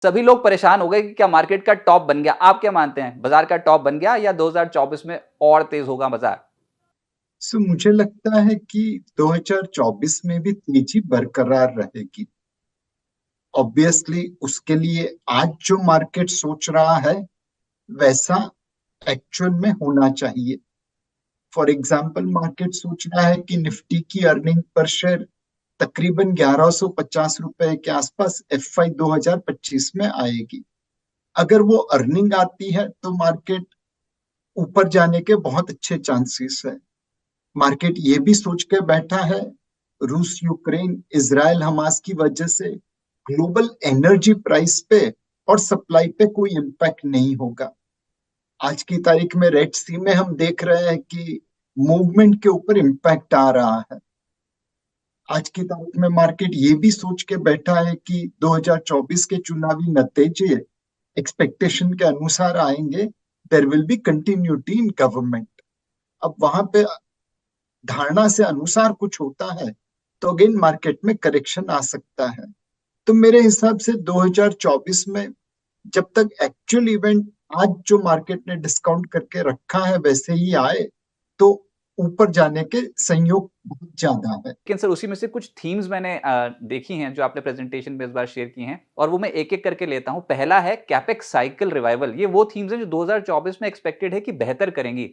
सभी लोग परेशान हो गए कि क्या मार्केट का टॉप बन गया। आप क्या मानते हैं, बाजार का टॉप बन गया या 2024 में और तेज होगा बाजार? मुझे लगता है कि 2024 में भी तेजी बरकरार रहेगी। ऑब्वियसली उसके लिए आज जो मार्केट सोच रहा है वैसा एक्चुअल में होना चाहिए। फॉर एग्जाम्पल, मार्केट सोच रहा है कि निफ्टी की अर्निंग पर शेयर तकरीबन 1150 रुपए के आसपास FY 2025 में आएगी। अगर वो अर्निंग आती है तो मार्केट ऊपर जाने के बहुत अच्छे चांसेस है। मार्केट ये भी सोच के बैठा है रूस यूक्रेन इजराइल हमास की वजह से ग्लोबल एनर्जी प्राइस पे और सप्लाई पे कोई इम्पैक्ट नहीं होगा। आज की तारीख में रेड सी में हम देख रहे हैं कि मूवमेंट के ऊपर इम्पैक्ट आ रहा है। आज की तारीख में मार्केट ये भी सोच के बैठा है कि 2024 के चुनावी नतीजे एक्सपेक्टेशन के अनुसार आएंगे। There will be continuity in government. अब वहां पे धारणा से अनुसार कुछ होता है तो अगेन मार्केट में करेक्शन आ सकता है। तो मेरे हिसाब से 2024 में जब तक एक्चुअल इवेंट आज जो मार्केट ने डिस्काउंट करके रखा है वैसे ही आए तो ऊपर जाने के संयोग बहुत ज्यादा है। लेकिन सर उसी में से कुछ थीम्स मैंने देखी हैं जो आपने प्रेजेंटेशन में इस बार शेयर की हैं और वो मैं एक-एक करके लेता हूं। पहला है कैपेक्स साइकिल रिवाइवल। ये वो थीम्स हैं जो 2024 में एक्सपेक्टेड है कि बेहतर करेंगी।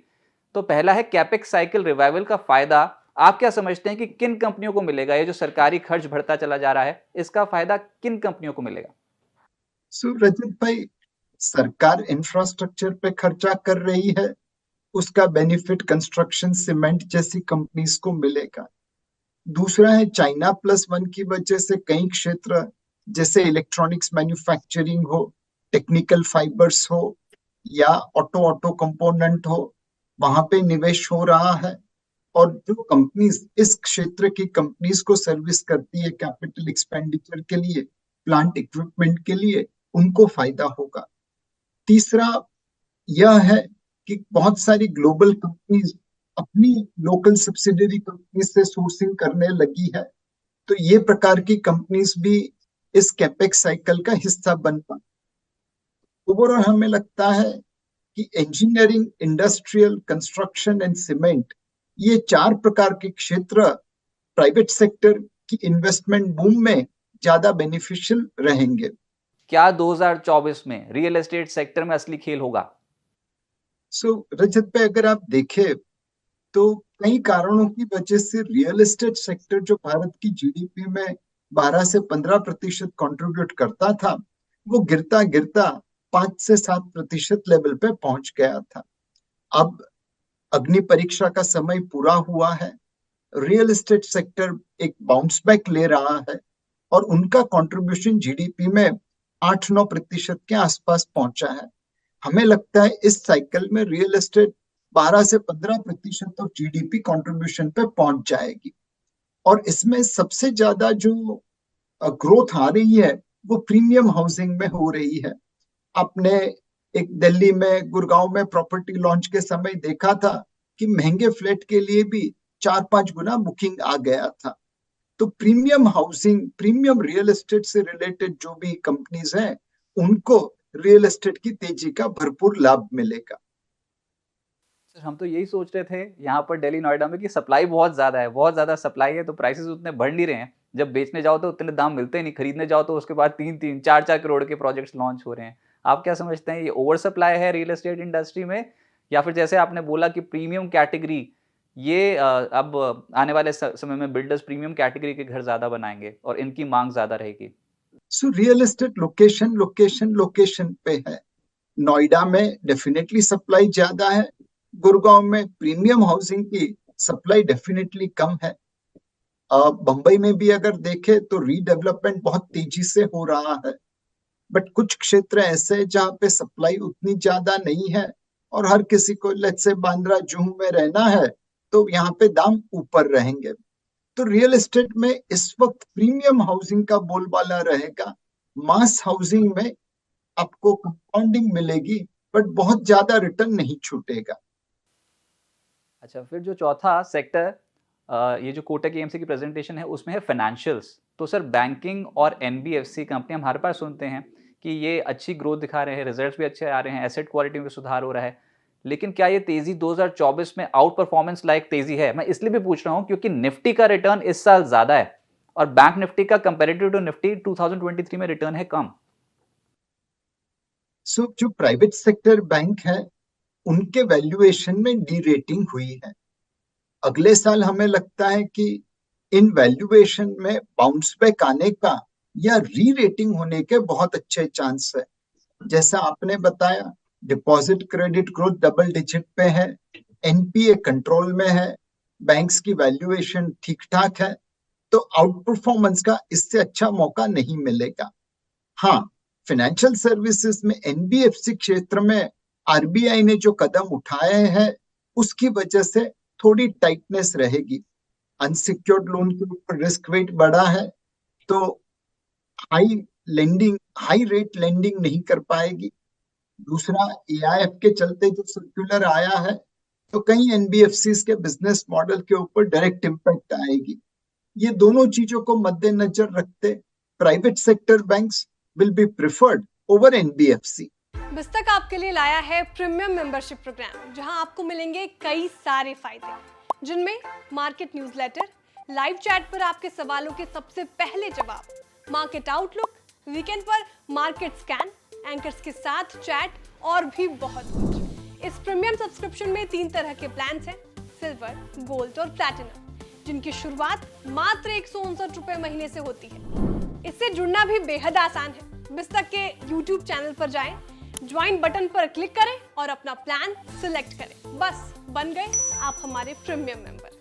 तो पहला है कैपेक्स साइकिल रिवाइवल का फायदा आप क्या समझते हैं कि किन कंपनियों को मिलेगा? ये जो सरकारी खर्च बढ़ता चला जा रहा है, इसका फायदा किन कंपनियों को मिलेगा? रजत भाई, सरकार इंफ्रास्ट्रक्चर पे खर्चा कर रही है, उसका बेनिफिट कंस्ट्रक्शन सीमेंट जैसी कंपनीज को मिलेगा। दूसरा है चाइना प्लस वन की वजह से कई क्षेत्र जैसे इलेक्ट्रॉनिक्स मैन्युफैक्चरिंग हो, टेक्निकल फाइबर्स हो या ऑटो ऑटो कंपोनेंट हो, वहां पे निवेश हो रहा है। और जो कंपनीज इस क्षेत्र की कंपनीज को सर्विस करती है कैपिटल एक्सपेंडिचर के लिए, प्लांट इक्विपमेंट के लिए, उनको फायदा होगा। तीसरा यह है कि बहुत सारी ग्लोबल कंपनीज अपनी लोकल सब्सिडरी कंपनी से सोर्सिंग करने लगी है। तो ये प्रकार की कंपनीज भी इस कैपेक्स साइकिल का हिस्सा बन पाए। ओवरऑल हमें लगता है कि engineering, industrial, construction and cement, ये चार प्रकार के क्षेत्र प्राइवेट सेक्टर की इन्वेस्टमेंट बूम में ज्यादा बेनिफिशियल रहेंगे। क्या 2024 में रियल एस्टेट सेक्टर में असली खेल होगा? रजत पे अगर आप देखें तो कई कारणों की वजह से रियल एस्टेट सेक्टर जो भारत की जीडीपी में 12 से 15% कंट्रीब्यूट करता था, वो गिरता गिरता 5 से 7% लेवल पे पहुंच गया था। अब अग्नि परीक्षा का समय पूरा हुआ है, रियल एस्टेट सेक्टर एक बाउंस बैक ले रहा है और उनका कंट्रीब्यूशन जीडीपी में 8-9% के आसपास पहुंचा है। हमें लगता है इस साइकिल में रियल एस्टेट 12 से 15% तक जीडीपी कंट्रीब्यूशन पे पहुंच जाएगी। और इसमें सबसे ज्यादा जो ग्रोथ आ रही है वो प्रीमियम हाउसिंग में हो रही है। आपने एक दिल्ली में, गुड़गांव में प्रॉपर्टी लॉन्च के समय देखा था कि महंगे फ्लैट के लिए भी 4-5 गुना बुकिंग आ गया था। तो premium housing, premium real estate से रिलेटेड जो भी कंपनीज हैं, उनको रियल एस्टेट की तेजी का भरपूर लाभ मिलेगा। सर हम तो यही सोच रहे थे यहाँ पर दिल्ली नोएडा में कि सप्लाई बहुत ज़्यादा है, बहुत ज़्यादा सप्लाई है तो प्राइसेस उतने बढ़ नहीं रहे हैं। जब बेचने जाओ तो उतने दाम मिलते ही नहीं, खरीदने जाओ तो उसके बाद 3-3, 4-4 करोड़ के प्रोजेक्ट्स लॉन्च हो रहे हैं। आप क्या समझते हैं, ये ओवर सप्लाई है रियल एस्टेट इंडस्ट्री में या फिर जैसे आपने बोला कि प्रीमियम कैटेगरी ये अब आने वाले समय में बिल्डर्स प्रीमियम कैटेगरी के घर ज़्यादा बनाएंगे और इनकी मांग ज़्यादा रहेगी? Real estate location location location पे है। नोएडा में डेफिनेटली सप्लाई ज्यादा है, गुड़गांव में प्रीमियम हाउसिंग की सप्लाई डेफिनेटली कम है। बम्बई में भी अगर देखें तो रीडेवलपमेंट बहुत तेजी से हो रहा है। बट कुछ क्षेत्र ऐसे हैं जहाँ पे सप्लाई उतनी ज्यादा नहीं है और हर किसी को लेट्स से बांद्रा जुहू में रहना है, तो यहाँ पे दाम ऊपर रहेंगे। तो रियल एस्टेट में इस वक्त प्रीमियम हाउसिंग का बोलबाला रहेगा। मास हाउसिंग में आपको कंपाउंडिंग मिलेगी बट बहुत ज्यादा रिटर्न नहीं छूटेगा। अच्छा, फिर जो चौथा सेक्टर ये जो कोटक एएमसी की प्रेजेंटेशन है उसमें है फाइनेंशियल्स। तो सर बैंकिंग और एनबीएफसी कंपनी हम हर बार सुनते हैं कि ये अच्छी ग्रोथ दिखा रहे हैं, रिजल्ट्स भी अच्छे आ रहे हैं, एसेट क्वालिटी में सुधार हो रहा है। लेकिन क्या ये तेज़ी 2024 में आउट परफॉर्मेंस लायक तेज़ी है? मैं इसलिए भी पूछ रहा हूँ क्योंकि निफ्टी का रिटर्न इस साल ज़्यादा है और बैंक निफ्टी का कंपैरेटिव टू निफ्टी 2023 में रिटर्न है कम। सो जो प्राइवेट सेक्टर बैंक है उनके वैल्यूएशन में डी रेटिंग हुई है। अगले साल हमें लगता है कि इन वैल्यूएशन में बाउंस बैक आने का या री रेटिंग होने के बहुत अच्छे चांस है। जैसा आपने बताया, deposit credit growth double digit पे है, एनपीए कंट्रोल में है, बैंक्स की वैल्यूएशन ठीक ठाक है, तो आउट परफॉर्मेंस का इससे अच्छा मौका नहीं मिलेगा। हाँ, फाइनेंशियल सर्विसेज में एनबीएफसी क्षेत्र में आरबीआई ने जो कदम उठाए हैं उसकी वजह से थोड़ी टाइटनेस रहेगी। अनसिक्योर्ड लोन के ऊपर रिस्क वेट बढ़ा है तो हाई रेट लेंडिंग नहीं कर पाएगी। दूसरा, एआईएफ के चलते जो सर्कुलर आया है तो कई एनबीएफसी के बिजनेस मॉडल के ऊपर डायरेक्ट इम्पैक्ट आएगी। ये दोनों चीजों को मद्देनजर रखते private sector banks will be preferred over NBFC. बिस्तक आपके लिए लाया है प्रीमियम मेंबरशिप प्रोग्राम, जहां आपको मिलेंगे कई सारे फायदे, जिनमें मार्केट न्यूज़लेटर, लाइव चैट पर आपके सवालों के सबसे पहले जवाब, मार्केट आउटलुक, वीकेंड पर मार्केट स्कैन, एंकर्स के साथ चैट और भी बहुत कुछ। इस प्रीमियम सब्सक्रिप्शन में 3 तरह के प्लान्स हैं, सिल्वर, गोल्ड और प्लैटिनम, जिनकी शुरुआत मात्र 159 रुपए महीने से होती है। इससे जुड़ना भी बेहद आसान है। बिस्तक के YouTube चैनल पर जाएं, ज्वाइन बटन पर क्लिक करें और अपना प्लान सिलेक्ट करें। बस बन गए आप हमारे प्रीमियम मेंबर।